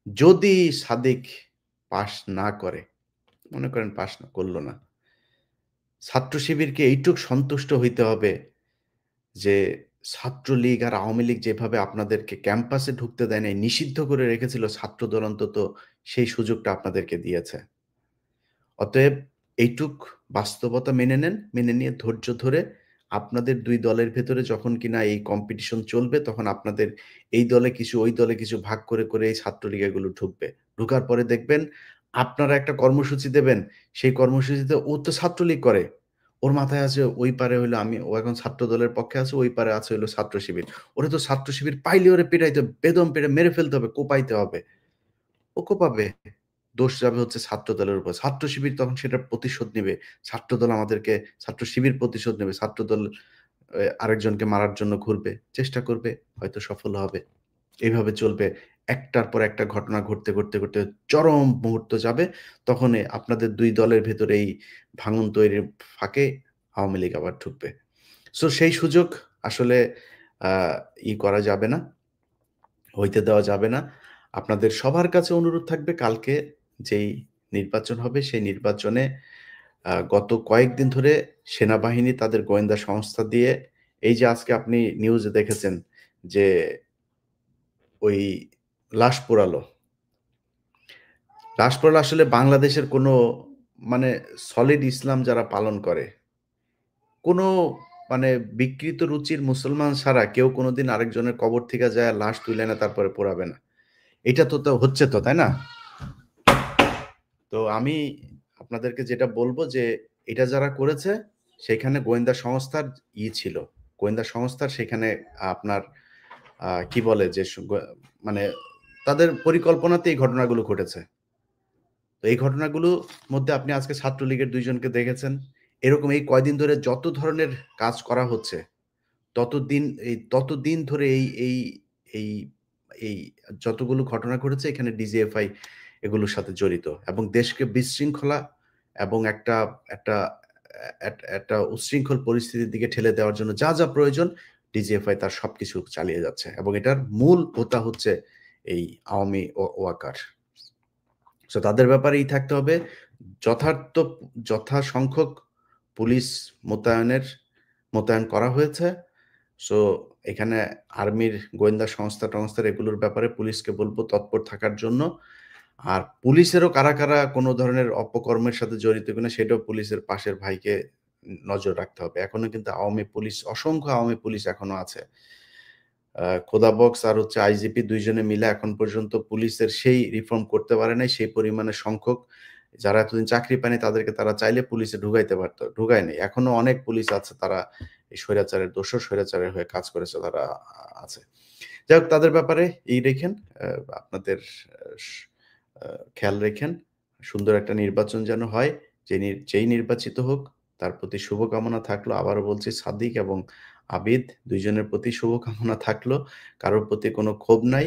যদি সাদিক পাস না করে, মনে করেন পাস করল না। ছাত্র শিবিরকে এইটুক সন্তুষ্ট হইতে হবে যে ছাত্রলীগ আর আওয়ামী লীগ যেভাবে আপনাদেরকে ক্যাম্পাসে ঢুকতে দেয় নাই, নিষিদ্ধ করে রেখেছিল, ছাত্রদল অন্তত সেই সুযোগটা আপনাদেরকে দিয়েছে। অতএব এইটুক বাস্তবতা মেনে নেন। মেনে নিয়ে ধৈর্য ধরে আপনাদের ২ দলের ভেতরে যখন কিনা এই কম্পিটিশন চলবে, তখন আপনাদের এই দলে কিছু, ওই দলে কিছু ভাগ করে এই ছাত্রলীগ এগুলো ঢুকবে। ঢুকার পরে দেখবেন আপনারা একটা কর্মসূচি দেবেন। সেই কর্মসূচিতে ও তো ছাত্রলীগ করে। ওর মাথায় আছে ওই পারে হইলো ও এখন ছাত্র দলের পক্ষে আছে, ওই পারে আছে হইলো ছাত্র শিবির। ওরে তো ছাত্র শিবির পাইলে ওরে পিটাইতে হবে, বেদম পিটায় মেরে ফেলতে হবে, কোপাইতে হবে। ও কোপাবে। দোষ যাবে হচ্ছে ছাত্র দলের উপর। ছাত্র শিবির তখন সেটার প্রতিশোধ নিবে। ছাত্রদল আমাদেরকে, ছাত্র শিবির প্রতিশোধ নেবে। ছাত্রদল আরেকজনকে মারার জন্য ঘুরবে। চেষ্টা করবে, হয়তো সফল হবে। এভাবে চলবে। একটার পর একটা ঘটনা ঘটতে চরম মুহূর্ত যাবে। তখনই আপনাদের ২ দলের ভেতরে এই ভাঙন তৈরির ফাঁকে আওয়ামী লীগ আবার ঢুকবে। সো সেই সুযোগ আসলে আ করা যাবে না। হইতে দেওয়া যাবে না। আপনাদের সবার কাছে অনুরোধ থাকবে কালকে যেই নির্বাচন হবে সেই নির্বাচনে গত কয়েকদিন ধরে সেনাবাহিনী তাদের গোয়েন্দা সংস্থা দিয়ে এই যে আজকে আপনি নিউজে দেখেছেন যে ওই লাশ পোড়ালো। লাশ পোড়ালো আসলে বাংলাদেশের কোনো মানে সলিড ইসলাম যারা পালন করে, কোনো মানে বিকৃত রুচির মুসলমান ছাড়া কেউ কোনোদিন আরেকজনের কবর থেকে যায়া লাশ তুইলা এনে তারপরে পোড়াবে না। এটা তো হচ্ছে তো, তাই না? তো আমি আপনাদেরকে যেটা বলব যে, এটা যারা করেছে সেখানে গোয়েন্দা সংস্থার ছিল। গোয়েন্দা সংস্থার সেখানে আপনার কি বলে যে মানে তাদের পরিকল্পনাতে এই ঘটনাগুলো ঘটেছে। তো এই ঘটনাগুলোর মধ্যে আপনি আজকে ছাত্রলীগের ২ জনকে দেখেছেন। এরকম এই কয়দিন ধরে যত ধরনের কাজ করা হচ্ছে, ততদিন ধরে এই এই যতগুলো ঘটনা ঘটেছে এখানে ডিজিএফআই এগুলোর সাথে জড়িত এবং দেশকে বিশৃঙ্খলা এবং একটা একটা একটা উচ্ছৃঙ্খল পরিস্থিতির দিকে ঠেলে দেওয়ার জন্য যা প্রয়োজন ডিজিএফআই তার সবকিছু চালিয়ে যাচ্ছে এবং এটার মূল হোতা হচ্ছে এই আওয়ামী ওয়াকার। সো তাদের ব্যাপারেই থাকতে হবে। যথার্থ যথাসংখ্যক পুলিশ মোতায়েন করা হয়েছে। সো এখানে আর্মির গোয়েন্দা সংস্থা-টংস্থার এগুলোর ব্যাপারে পুলিশকে বলব তৎপর থাকার জন্য। আর পুলিশেরও কারা কোন ধরনের অপকর্মের সাথে জড়িত কিনা সেটাও পুলিশের পাশের ভাইকে নজর রাখতে হবে। এখনো কিন্তু অসংখ্য আওয়ামী পুলিশ এখনো আছে। খোদা বক্স আর হচ্ছে আইজিপি ২ জনে মিলে এখন পর্যন্ত পুলিশের সেই রিফর্ম করতে পারে নাই। সেই পরিমাণে সংখ্যক যারা এতদিন চাকরি পায়নি তাদেরকে তারা চাইলে পুলিশে ঢুকাইতে পারত। ঢুকায় নাই। এখনো অনেক পুলিশ আছে তারা এই স্বৈরাচারের দোসর, স্বৈরাচারের হয়ে কাজ করেছে তারা আছে। যাই হোক তাদের ব্যাপারে রেখেন। আ আপনাদের আ স আ খেয়াল রেখেন। সুন্দর একটা নির্বাচন যেন হয়। যেই নির্বাচিত হোক তার প্রতি শুভকামনা থাকলো। আবারও বলছি সাদিক এবং আবিদ ২ জনের প্রতি শুভকামনা থাকলো। কারোর প্রতি কোনো ক্ষোভ নাই।